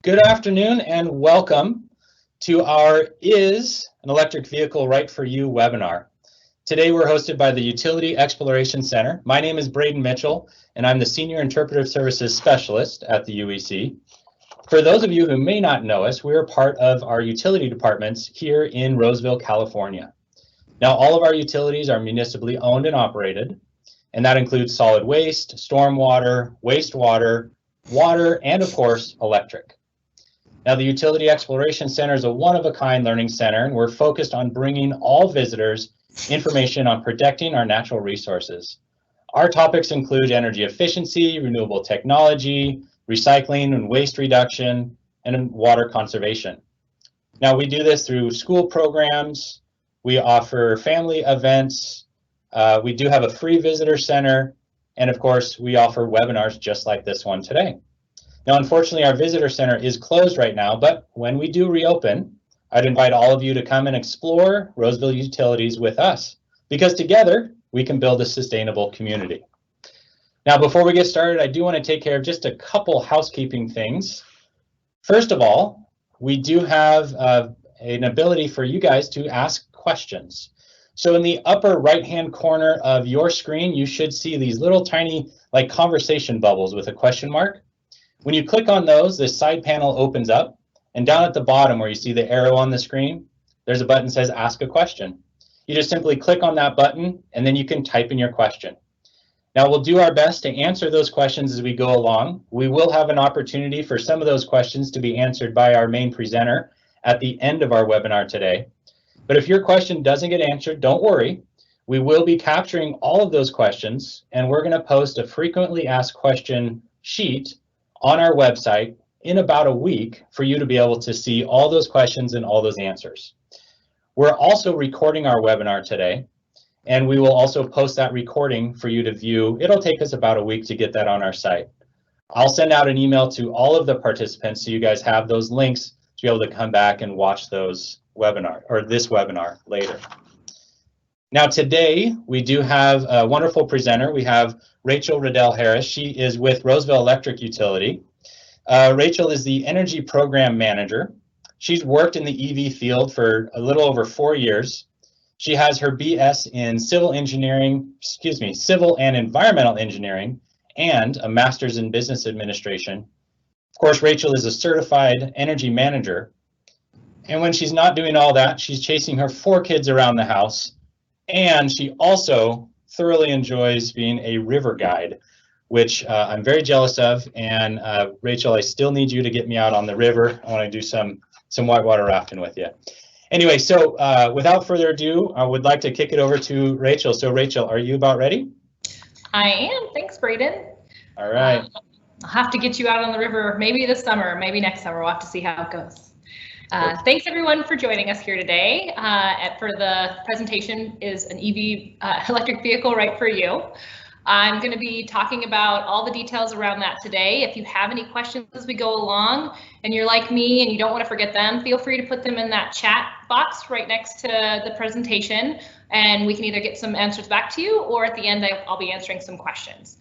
Good afternoon and welcome to our Is an Electric Vehicle Right for You webinar. Today we're hosted by the Utility Exploration Center. My name is Braden Mitchell and I'm the Senior Interpretive Services Specialist at the UEC. For those of you who may not know us, we're part of our utility departments here in Roseville, California. Now all of our utilities are municipally owned and operated, and that includes solid waste, stormwater, wastewater, water, and of course, electric. Now, the Utility Exploration Center is a one-of-a-kind learning center, and we're focused on bringing all visitors information on protecting our natural resources. Our topics include energy efficiency, renewable technology, recycling and waste reduction, and water conservation. Now, we do this through school programs, we offer family events, we do have a free visitor center, and of course, we offer webinars just like this one today. Now, unfortunately, our visitor center is closed right now, but when we do reopen, I'd invite all of you to come and explore Roseville utilities with us, because together we can build a sustainable community. Now, before we get started, I do want to take care of just a couple housekeeping things. First of all, we do have an ability for you guys to ask questions. So in the upper right-hand corner of your screen, you should see these little tiny like conversation bubbles with a question mark. When you click on those, this side panel opens up, and down at the bottom where you see the arrow on the screen, there's a button that says ask a question. You just simply click on that button and then you can type in your question. Now we'll do our best to answer those questions as we go along. We will have an opportunity for some of those questions to be answered by our main presenter at the end of our webinar today. But if your question doesn't get answered, don't worry. We will be capturing all of those questions, and we're going to post a frequently asked question sheet on our website in about a week for you to be able to see all those questions and all those answers. We're also recording our webinar today, and we will also post that recording for you to view. It'll take us about a week to get that on our site. I'll send out an email to all of the participants so you guys have those links to be able to come back and watch those webinar or this webinar later. Now today we do have a wonderful presenter. We have Rachel Riddell Harris. She is with Roseville Electric Utility. Rachel is the Energy Program Manager. She's worked in the EV field for a little over 4 years. She has her BS in civil and environmental engineering and a master's in business administration. Of course, Rachel is a certified energy manager. And when she's not doing all that, she's chasing her 4 kids around the house. And she also thoroughly enjoys being a river guide, which I'm very jealous of. And Rachel, I still need you to get me out on the river. I want to do some whitewater rafting with you. Anyway, so without further ado, I would like to kick it over to Rachel. So Rachel, are you about ready? I am. Thanks, Braden. All right. I'll have to get you out on the river maybe this summer, maybe next summer. We'll have to see how it goes. Thanks everyone for joining us here today. For the presentation is an EV electric vehicle right for you. I'm going to be talking about all the details around that today. If you have any questions as we go along and you're like me and you don't want to forget them, feel free to put them in that chat box right next to the presentation, and we can either get some answers back to you, or at the end I'll be answering some questions.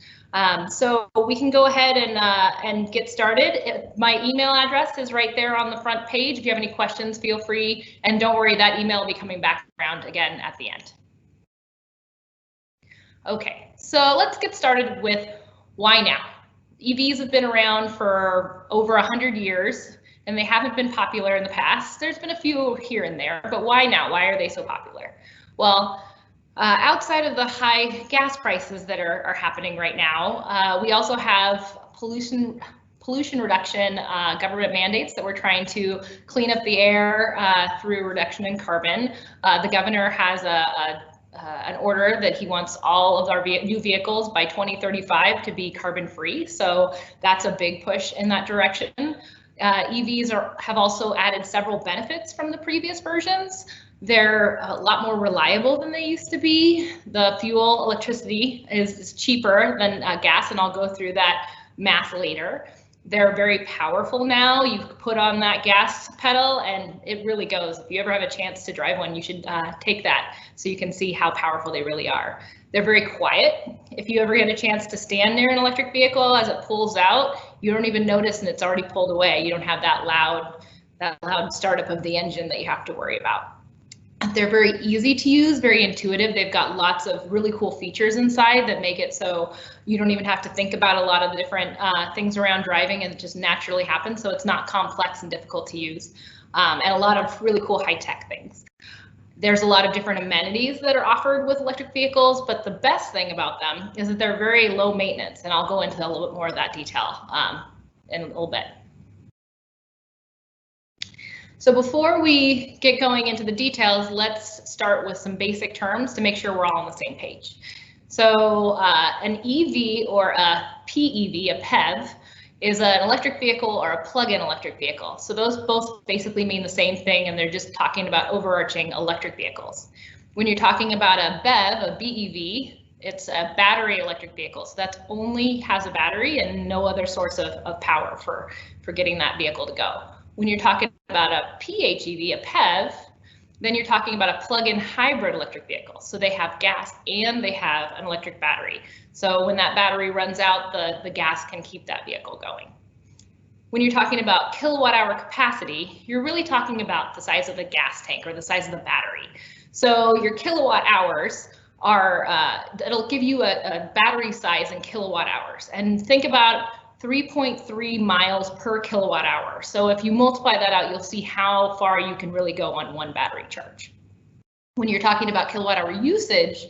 So we can go ahead and get started. My email address is right there on the front page. If you have any questions, feel free, and don't worry, that email will be coming back around again at the end. Okay, so let's get started with why now. EVs have been around for over 100 years and they haven't been popular in the past. There's been a few here and there, but why now? Why are they so popular? Well, outside of the high gas prices that are happening right now, we also have pollution reduction government mandates that we're trying to clean up the air through reduction in carbon. The governor has an order that he wants all of our new vehicles by 2035 to be carbon free. So that's a big push in that direction. EVs have also added several benefits from the previous versions. They're a lot more reliable than they used to be. The fuel, electricity is cheaper than gas, and I'll go through that math later. They're very powerful now. You put on that gas pedal and it really goes. If you ever have a chance to drive one, you should take that so you can see how powerful they really are. They're very quiet. If you ever get a chance to stand near an electric vehicle as it pulls out, You don't even notice and it's already pulled away. You don't have that loud startup of the engine that you have to worry about. They're very easy to use, very intuitive. They've got lots of really cool features inside that make it so you don't even have to think about a lot of the different things around driving, and it just naturally happens. So it's not complex and difficult to use, and a lot of really cool high-tech things. There's a lot of different amenities that are offered with electric vehicles, but the best thing about them is that they're very low maintenance, and I'll go into a little bit more of that detail in a little bit. So before we get going into the details, let's start with some basic terms to make sure we're all on the same page. So an EV or a PEV, a PEV, is an electric vehicle or a plug-in electric vehicle. So those both basically mean the same thing, and they're just talking about overarching electric vehicles. When you're talking about a BEV, a BEV, it's a battery electric vehicle. So that only has a battery and no other source of power for getting that vehicle to go. When you're talking about a PHEV, a PEV, then you're talking about a plug-in hybrid electric vehicle. So they have gas and they have an electric battery. So when that battery runs out, the gas can keep that vehicle going. When you're talking about kilowatt hour capacity, you're really talking about the size of the gas tank or the size of the battery. So your kilowatt hours are, it'll give you a battery size in kilowatt hours. And think about 3.3 miles per kilowatt hour. So if you multiply that out, you'll see how far you can really go on one battery charge. When you're talking about kilowatt hour usage,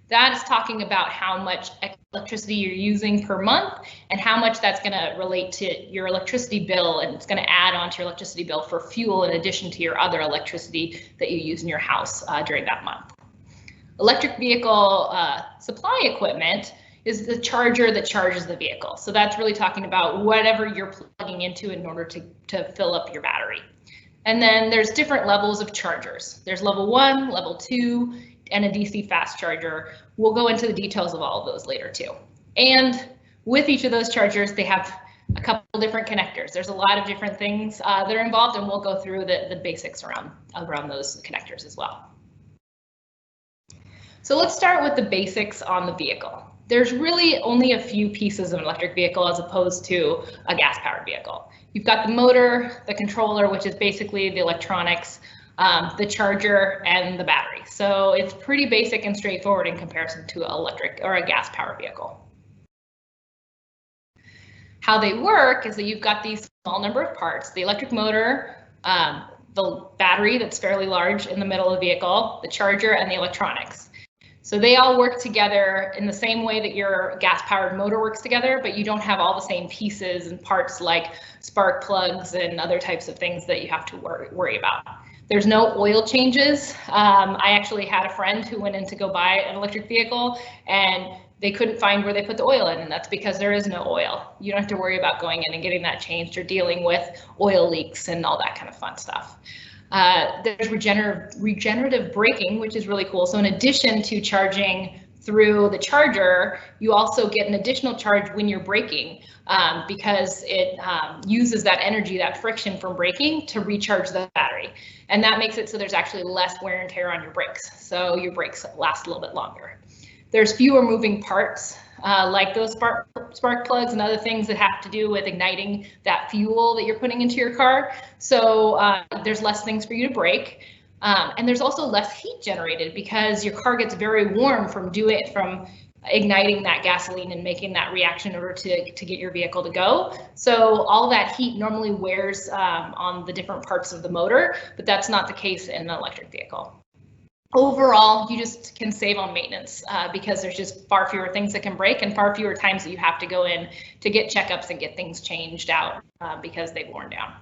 that is talking about how much electricity you're using per month and how much that's going to relate to your electricity bill, and it's going to add on to your electricity bill for fuel in addition to your other electricity that you use in your house during that month. Electric vehicle supply equipment is the charger that charges the vehicle. So that's really talking about whatever you're plugging into in order to fill up your battery. And then there's different levels of chargers. There's level 1, level 2, and a DC fast charger. We'll go into the details of all of those later too. And with each of those chargers, they have a couple different connectors. There's a lot of different things that are involved, and we'll go through the basics around those connectors as well. So let's start with the basics on the vehicle. There's really only a few pieces of an electric vehicle as opposed to a gas-powered vehicle. You've got the motor, the controller, which is basically the electronics, the charger, and the battery. So it's pretty basic and straightforward in comparison to an electric or a gas-powered vehicle. How they work is that you've got these small number of parts: the electric motor, the battery that's fairly large in the middle of the vehicle, the charger, and the electronics. So they all work together in the same way that your gas-powered motor works together, but you don't have all the same pieces and parts like spark plugs and other types of things that you have to worry about. There's no oil changes. I actually had a friend who went in to go buy an electric vehicle and they couldn't find where they put the oil in, and that's because there is no oil. You don't have to worry about going in and getting that changed or dealing with oil leaks and all that kind of fun stuff. There's regenerative braking, which is really cool. So in addition to charging through the charger, you also get an additional charge when you're braking because it uses that energy, that friction from braking, to recharge the battery. And that makes it so there's actually less wear and tear on your brakes. So your brakes last a little bit longer. There's fewer moving parts like those spark plugs and other things that have to do with igniting that fuel that you're putting into your car. So there's less things for you to break. And there's also less heat generated because your car gets very warm from igniting that gasoline and making that reaction in order to get your vehicle to go. So all that heat normally wears on the different parts of the motor, but that's not the case in an electric vehicle. Overall, you just can save on maintenance because there's just far fewer things that can break and far fewer times that you have to go in to get checkups and get things changed out because they've worn down.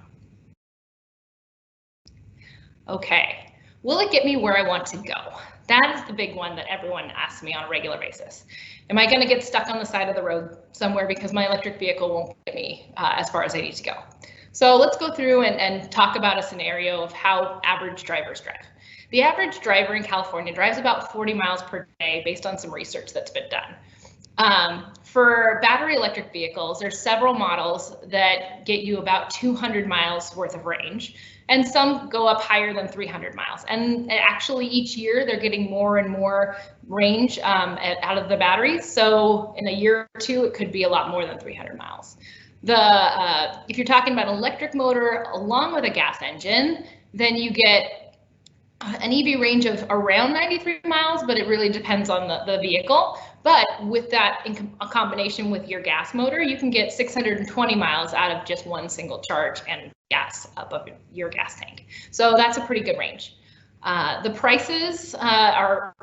Okay, will it get me where I want to go? That is the big one that everyone asks me on a regular basis. Am I going to get stuck on the side of the road somewhere because my electric vehicle won't get me as far as I need to go? So let's go through and talk about a scenario of how average drivers drive. The average driver in California drives about 40 miles per day based on some research that's been done. For battery electric vehicles, there's several models that get you about 200 miles worth of range, and some go up higher than 300 miles. And actually each year they're getting more and more range out of the batteries. So in a year or two, it could be a lot more than 300 miles. If you're talking about an electric motor along with a gas engine, then you get an EV range of around 93 miles, but it really depends on the vehicle. But with that in a combination with your gas motor, you can get 620 miles out of just one single charge and gas up of your gas tank. So that's a pretty good range. The prices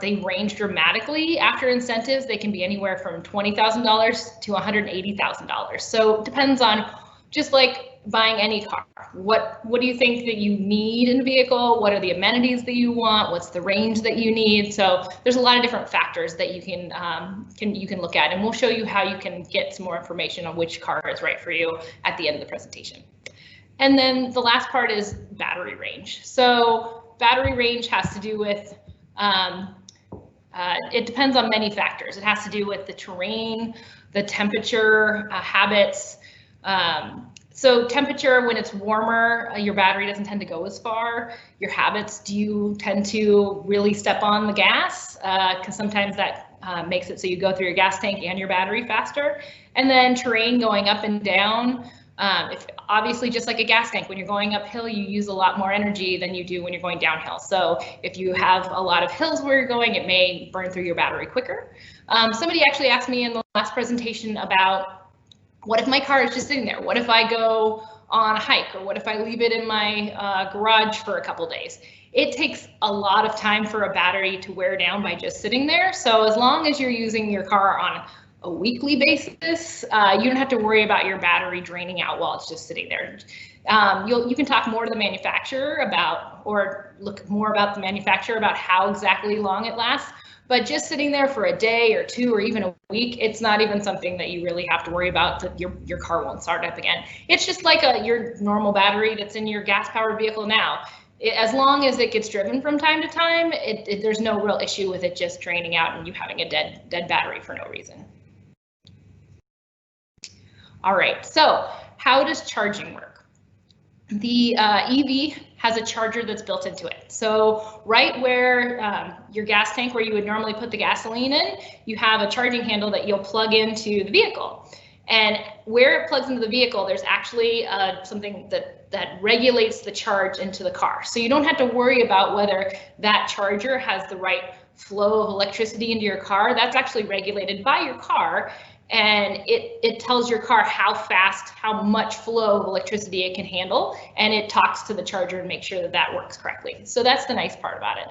they range dramatically after incentives. They can be anywhere from $20,000 to $180,000. So it depends on, just like buying any car. What do you think that you need in a vehicle? What are the amenities that you want? What's the range that you need? So there's a lot of different factors that you can look at, and we'll show you how you can get some more information on which car is right for you at the end of the presentation. And then the last part is battery range. So battery range has to do with, it depends on many factors. It has to do with the terrain, the temperature, habits. So temperature, when it's warmer, your battery doesn't tend to go as far. Your habits, do you tend to really step on the gas? Because sometimes that makes it so you go through your gas tank and your battery faster. And then terrain, going up and down. If obviously, just like a gas tank, when you're going uphill, you use a lot more energy than you do when you're going downhill. So if you have a lot of hills where you're going, it may burn through your battery quicker. Somebody actually asked me in the last presentation about, what if my car is just sitting there? What if I go on a hike, or what if I leave it in my garage for a couple days? It takes a lot of time for a battery to wear down by just sitting there. So as long as you're using your car on a weekly basis, you don't have to worry about your battery draining out while it's just sitting there. You can talk more to the manufacturer about, or look more about the manufacturer about how exactly long it lasts. But just sitting there for a day or two or even a week, it's not even something that you really have to worry about, that your car won't start up again. It's just like your normal battery that's in your gas-powered vehicle now. As long as it gets driven from time to time, there's no real issue with it just draining out and you having a dead battery for no reason. All right, so how does charging work? The EV has a charger that's built into it. So right where your gas tank, where you would normally put the gasoline in, you have a charging handle that you'll plug into the vehicle. And where it plugs into the vehicle, there's actually something that regulates the charge into the car. So you don't have to worry about whether that charger has the right flow of electricity into your car. That's actually regulated by your car. And it tells your car how fast, how much flow of electricity it can handle, and it talks to the charger and makes sure that that works correctly. So that's the nice part about it.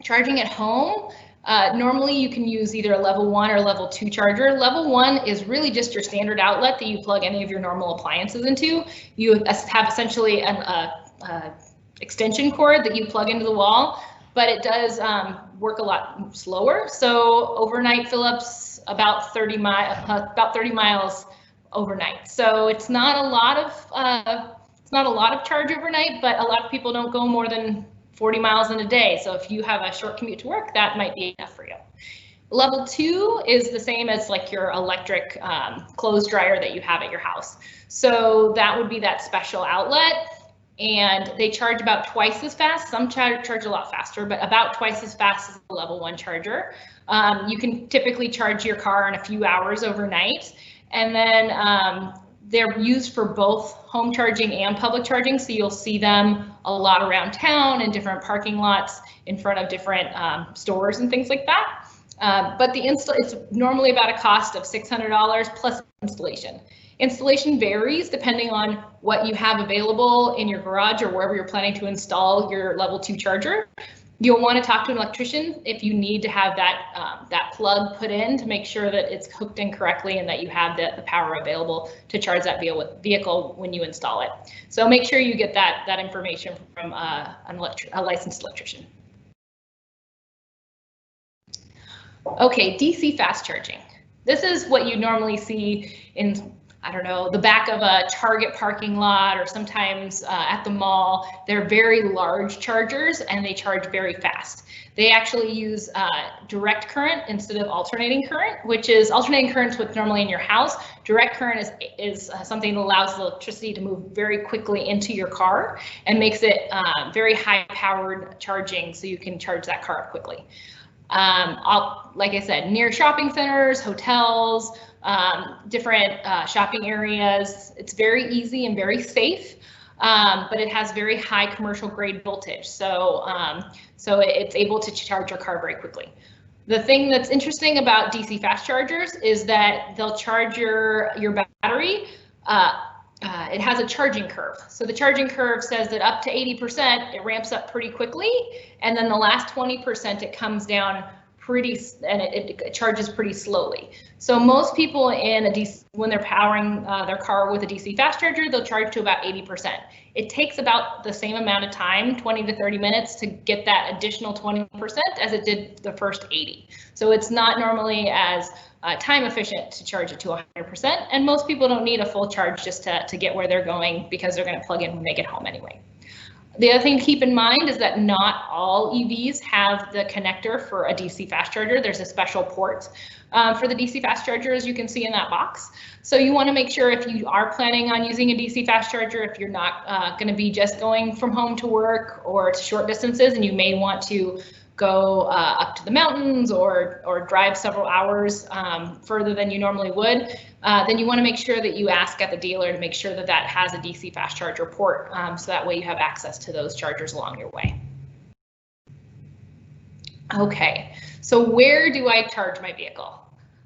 Charging at home, normally you can use either a level 1 or level 2 charger. Level 1 is really just your standard outlet that you plug any of your normal appliances into. You have essentially an extension cord that you plug into the wall, but it does work a lot slower. So overnight fill-ups, about 30 miles overnight. So it's not a lot of charge overnight, but a lot of people don't go more than 40 miles in a day. So if you have a short commute to work, that might be enough for you. Level 2 is the same as like your electric clothes dryer that you have at your house. So that would be that special outlet. And they charge about twice as fast. Some charge a lot faster, but about twice as fast as the level 1 charger. You can typically charge your car in a few hours overnight. And then they're used for both home charging and public charging. So you'll see them a lot around town in different parking lots in front of different stores and things like that. But it's normally about a cost of $600 plus installation. Installation varies depending on what you have available in your garage or wherever you're planning to install your level 2 charger. You'll want to talk to an electrician if you need to have that plug put in to make sure that it's hooked in correctly and that you have the power available to charge that vehicle when you install it. So make sure you get that information from a licensed electrician. Okay, DC fast charging. This is what you normally see in, I don't know, the back of a Target parking lot, or sometimes at the mall. They're very large chargers and they charge very fast. They actually use direct current instead of alternating current, which is alternating current is what's normally in your house. Direct current is something that allows the electricity to move very quickly into your car and makes it very high powered charging so you can charge that car up quickly. Like I said, near shopping centers, hotels, different shopping areas. It's very easy and very safe, but it has very high commercial grade voltage. So it's able to charge your car very quickly. The thing that's interesting about DC fast chargers is that they'll charge your battery. It has a charging curve. So the charging curve says that up to 80%, it ramps up pretty quickly. And then the last 20%, it comes down it charges pretty slowly. So most people in a DC, when they're powering their car with a DC fast charger, they'll charge to about 80%. It takes about the same amount of time, 20 to 30 minutes, to get that additional 20% as it did the first 80. So it's not normally as time efficient to charge it to 100%, and most people don't need a full charge just to get where they're going, because they're going to plug in when they get home anyway. The other thing to keep in mind is that not all EVs have the connector for a DC fast charger. There's a special port for the DC fast charger, as you can see in that box. So you want to make sure, if you are planning on using a DC fast charger, if you're not going to be just going from home to work or to short distances, and you may want to go up to the mountains or drive several hours further than you normally would, then you want to make sure that you ask at the dealer to make sure that that has a DC fast charger port, so that way you have access to those chargers along your way. Okay, so where do I charge my vehicle?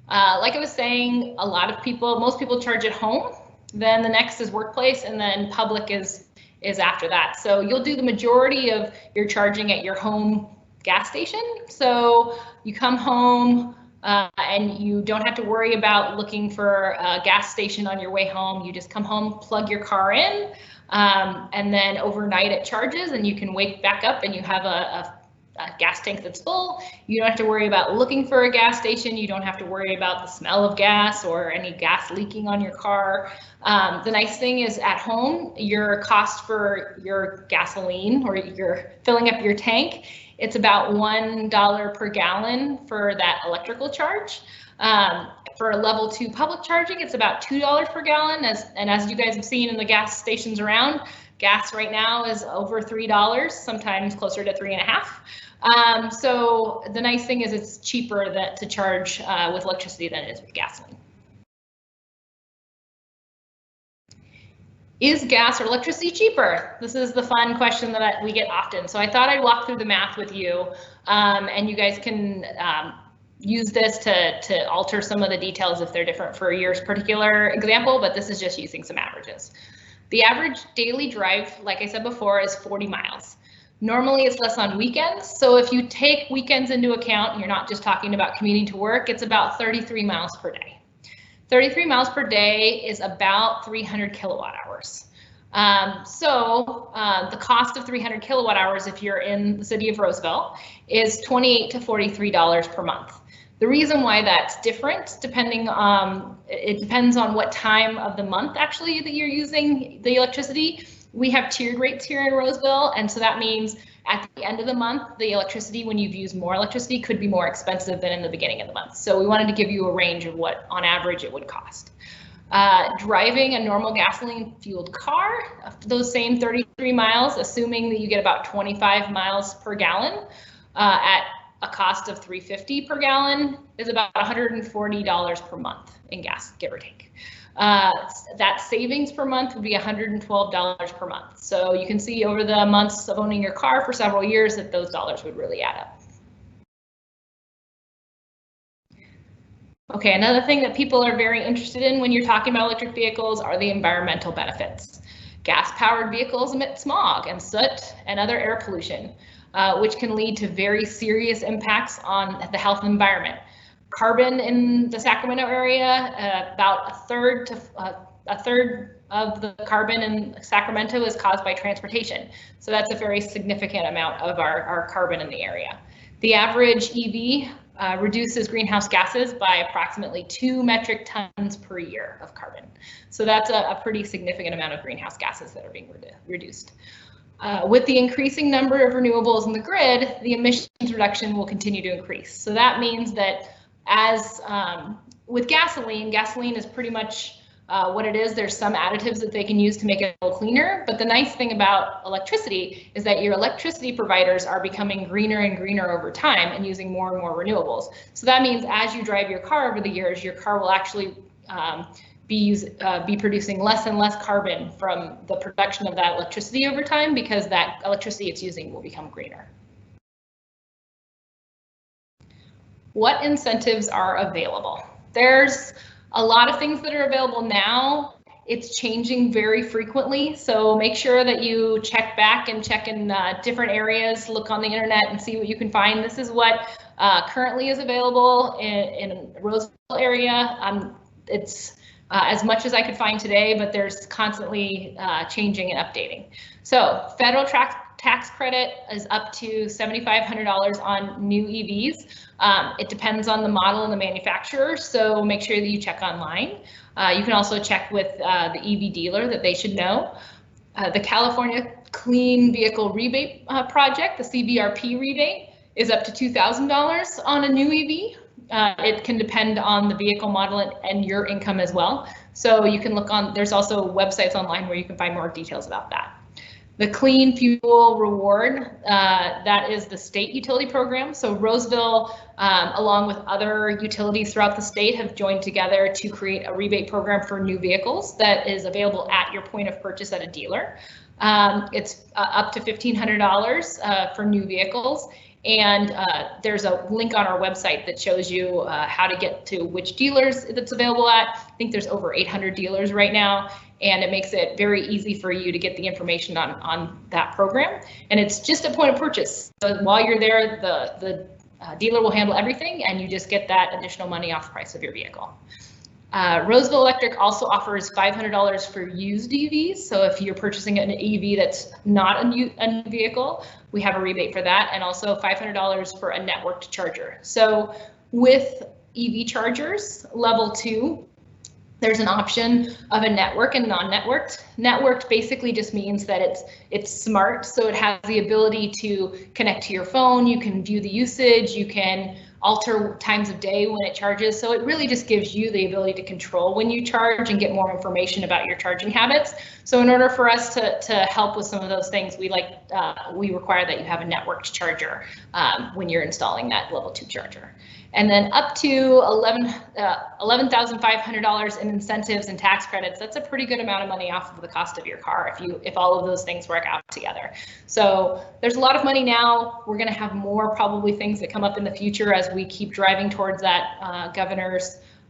Like I was saying, most people charge at home, then the next is workplace, and then public is after that. So you'll do the majority of your charging at your home gas station. So you come home and you don't have to worry about looking for a gas station on your way home. You just come home, plug your car in, and then overnight it charges, and you can wake back up and you have a gas tank that's full. You don't have to worry about looking for a gas station. You don't have to worry about the smell of gas or any gas leaking on your car. The nice thing is, at home, your cost for your gasoline, or your filling up your tank, it's about $1 per gallon for that electrical charge. For level 2 public charging, it's about $2 per gallon. As you guys have seen in the gas stations around, gas right now is over $3, sometimes closer to $3.50. So the nice thing is, it's cheaper to charge with electricity than it is with gasoline. Is gas or electricity cheaper? This is the fun question that we get often. So I thought I'd walk through the math with you, and you guys can use this to alter some of the details if they're different for your particular example, but this is just using some averages. The average daily drive, like I said before, is 40 miles. Normally it's less on weekends. So if you take weekends into account, and you're not just talking about commuting to work, it's about 33 miles per day. 33 miles per day is about 300 kilowatt hours. The cost of 300 kilowatt hours, if you're in the city of Roseville, is $28 to $43 per month. The reason why that's different, it depends on what time of the month actually that you're using the electricity. We have tiered rates here in Roseville, and so that means at the end of the month, the electricity, when you've used more electricity, could be more expensive than in the beginning of the month. So we wanted to give you a range of what, on average, it would cost. Driving a normal gasoline fueled car, those same 33 miles, assuming that you get about 25 miles per gallon at a cost of $3.50 per gallon, is about $140 per month in gas, give or take. That savings per month would be $112 per month. So you can see over the months of owning your car for several years that those dollars would really add up. Okay, another thing that people are very interested in when you're talking about electric vehicles are the environmental benefits. Gas-powered vehicles emit smog and soot and other air pollution, which can lead to very serious impacts on the health and environment. Carbon in the Sacramento area, about a third of the carbon in Sacramento is caused by transportation. So that's a very significant amount of our carbon in the area. The average EV reduces greenhouse gases by approximately 2 metric tons per year of carbon. So that's a pretty significant amount of greenhouse gases that are being reduced. With the increasing number of renewables in the grid, the emissions reduction will continue to increase. So that means that as with gasoline is pretty much what it is. There's some additives that they can use to make it a little cleaner, but the nice thing about electricity is that your electricity providers are becoming greener and greener over time and using more and more renewables. So that means as you drive your car over the years, your car will actually be producing less and less carbon from the production of that electricity over time, because that electricity it's using will become greener. What incentives are available? There's a lot of things that are available now. It's changing very frequently, so make sure that you check back and check in different areas, look on the internet and see what you can find. This is what currently is available in Roseville area. It's as much as I could find today, but there's constantly changing and updating. So federal tax credit is up to $7,500 on new EVs. It depends on the model and the manufacturer, so make sure that you check online. You can also check with the EV dealer that they should know. The California Clean Vehicle Rebate Project, the CVRP rebate, is up to $2,000 on a new EV. It can depend on the vehicle model and your income as well. So you can look on, there's also websites online where you can find more details about that. The Clean Fuel Reward, that is the state utility program. So Roseville, along with other utilities throughout the state, have joined together to create a rebate program for new vehicles that is available at your point of purchase at a dealer. It's up to $1,500 for new vehicles. And there's a link on our website that shows you how to get to which dealers it's available at. I think there's over 800 dealers right now, and it makes it very easy for you to get the information on that program. And it's just a point of purchase. So while you're there, the dealer will handle everything, and you just get that additional money off the price of your vehicle. Roseville Electric also offers $500 for used EVs. So if you're purchasing an EV that's not a new vehicle, we have a rebate for that, and also $500 for a networked charger. So with EV chargers, level 2, there's an option of a network and non-networked. Networked basically just means that it's smart, so it has the ability to connect to your phone. You can view the usage, you can alter times of day when it charges. So it really just gives you the ability to control when you charge and get more information about your charging habits. So in order for us to help with some of those things, we require that you have a networked charger when you're installing that level 2 charger. And then up to $11,500 in incentives and tax credits. That's a pretty good amount of money off of the cost of your car if all of those things work out together. So there's a lot of money now. We're going to have more probably things that come up in the future as we keep driving towards that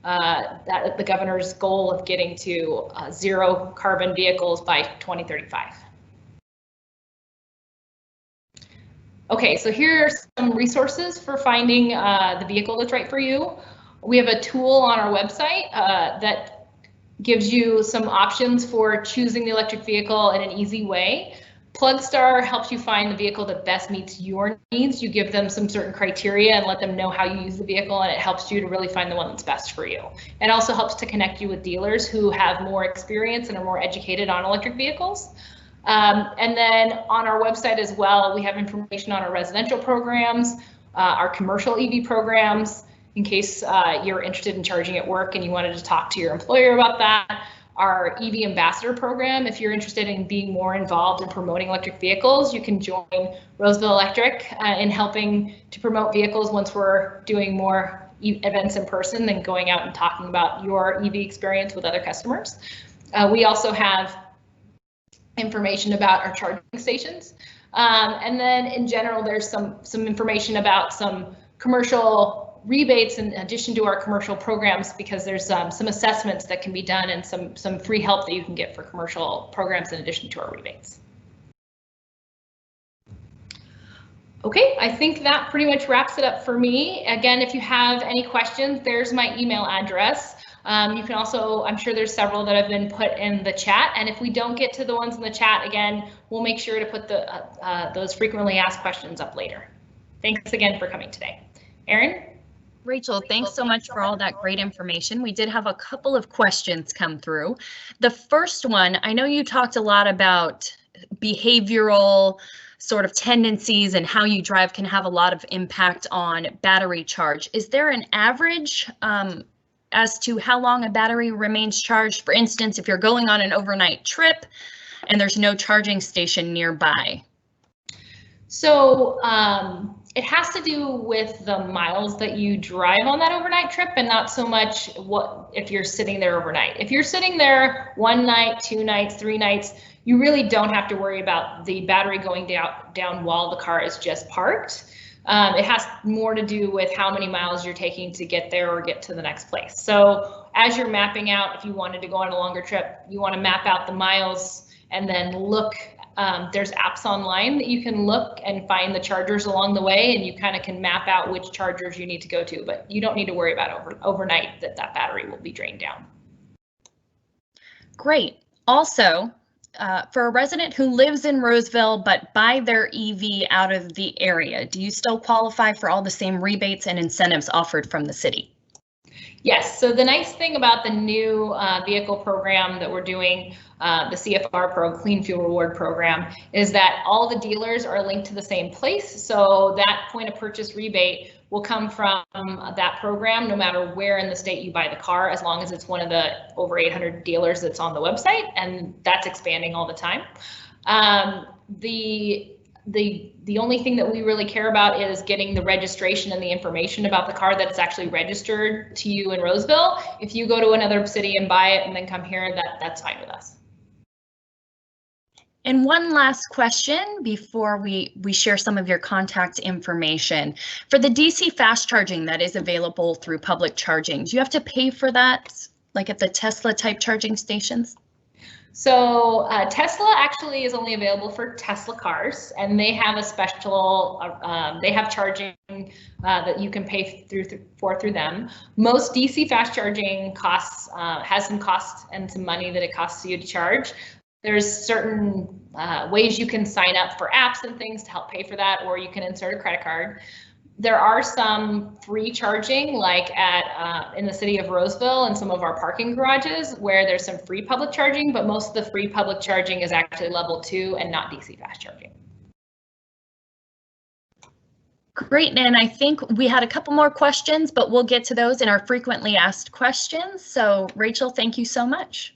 the governor's goal of getting to zero carbon vehicles by 2035. Okay, so here are some resources for finding the vehicle that's right for you. We have a tool on our website that gives you some options for choosing the electric vehicle in an easy way. Plugstar helps you find the vehicle that best meets your needs. You give them some certain criteria and let them know how you use the vehicle, and it helps you to really find the one that's best for you. It also helps to connect you with dealers who have more experience and are more educated on electric vehicles. And then on our website as well, we have information on our residential programs, our commercial EV programs, in case you're interested in charging at work and you wanted to talk to your employer about that. Our EV ambassador program, if you're interested in being more involved in promoting electric vehicles, you can join Roseville Electric in helping to promote vehicles once we're doing more events in person and going out and talking about your EV experience with other customers. We also have information about our charging stations. And then in general, there's some information about some commercial rebates in addition to our commercial programs, because there's some assessments that can be done and some free help that you can get for commercial programs in addition to our rebates. Okay, I think that pretty much wraps it up for me. Again, if you have any questions, there's my email address. You can also, I'm sure there's several that have been put in the chat, and if we don't get to the ones in the chat, again, we'll make sure to put those frequently asked questions up later. Thanks again for coming today. Erin? Rachel, thanks so much for all that great information. We did have a couple of questions come through. The first one, I know you talked a lot about behavioral sort of tendencies and how you drive can have a lot of impact on battery charge. Is there an average as to how long a battery remains charged? For instance, if you're going on an overnight trip and there's no charging station nearby. So it has to do with the miles that you drive on that overnight trip, and not so much what if you're sitting there overnight. If you're sitting there 1 night, 2 nights, 3 nights, you really don't have to worry about the battery going down while the car is just parked. It has more to do with how many miles you're taking to get there or get to the next place. So as you're mapping out, if you wanted to go on a longer trip, you want to map out the miles and then look. There's apps online that you can look and find the chargers along the way, and you kind of can map out which chargers you need to go to, but you don't need to worry about overnight that battery will be drained down. Great. Also, for a resident who lives in Roseville but buy their EV out of the area, do you still qualify for all the same rebates and incentives offered from the city? Yes, so the nice thing about the new vehicle program that we're doing, the CFR Clean Fuel Reward Program, is that all the dealers are linked to the same place. So that point of purchase rebate will come from that program no matter where in the state you buy the car, as long as it's one of the over 800 dealers that's on the website, and that's expanding all the time. The only thing that we really care about is getting the registration and the information about the car that it's actually registered to you in Roseville. If you go to another city and buy it and then come here, that's fine with us. And one last question before we share some of your contact information. For the DC fast charging that is available through public charging, do you have to pay for that, like at the Tesla type charging stations? So Tesla actually is only available for Tesla cars, and they have a special, they have charging that you can pay through them. Most DC fast charging costs, has some cost and some money that it costs you to charge. There's certain ways you can sign up for apps and things to help pay for that, or you can insert a credit card. There are some free charging, like at in the city of Roseville and some of our parking garages, where there's some free public charging, but most of the free public charging is actually level 2 and not DC fast charging. Great, and I think we had a couple more questions, but we'll get to those in our frequently asked questions. So Rachel, thank you so much.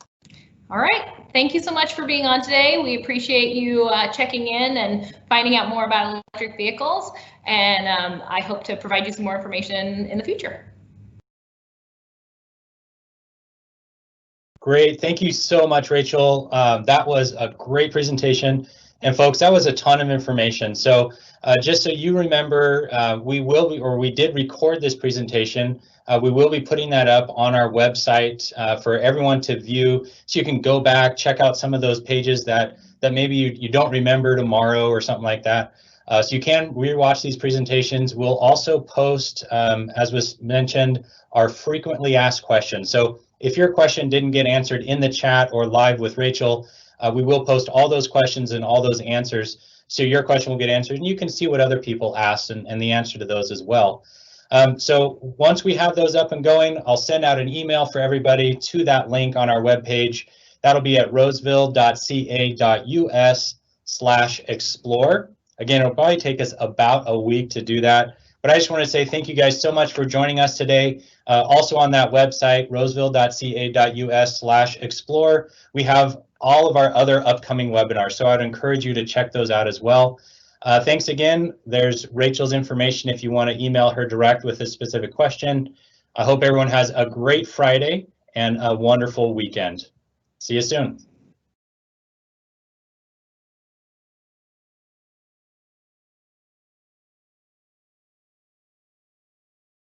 All right, thank you so much for being on today. We appreciate you checking in and finding out more about electric vehicles, and I hope to provide you some more information in the future. Great, thank you so much, Rachel. That was a great presentation, and folks, that was a ton of information. So just so you remember, we did record this presentation. We will be putting that up on our website for everyone to view, so you can go back, check out some of those pages that maybe you don't remember tomorrow or something like that. So you can rewatch these presentations. We'll also post, as was mentioned, our frequently asked questions. So if your question didn't get answered in the chat or live with Rachel, we will post all those questions and all those answers, so your question will get answered, and you can see what other people asked and the answer to those as well. So once we have those up and going, I'll send out an email for everybody to that link on our webpage. That'll be at roseville.ca.us/explore. Again, it'll probably take us about a week to do that, but I just want to say thank you guys so much for joining us today. Also on that website, roseville.ca.us/explore, we have all of our other upcoming webinars, so I'd encourage you to check those out as well. Thanks again. There's Rachel's information if you want to email her direct with a specific question. I hope everyone has a great Friday and a wonderful weekend. See you soon.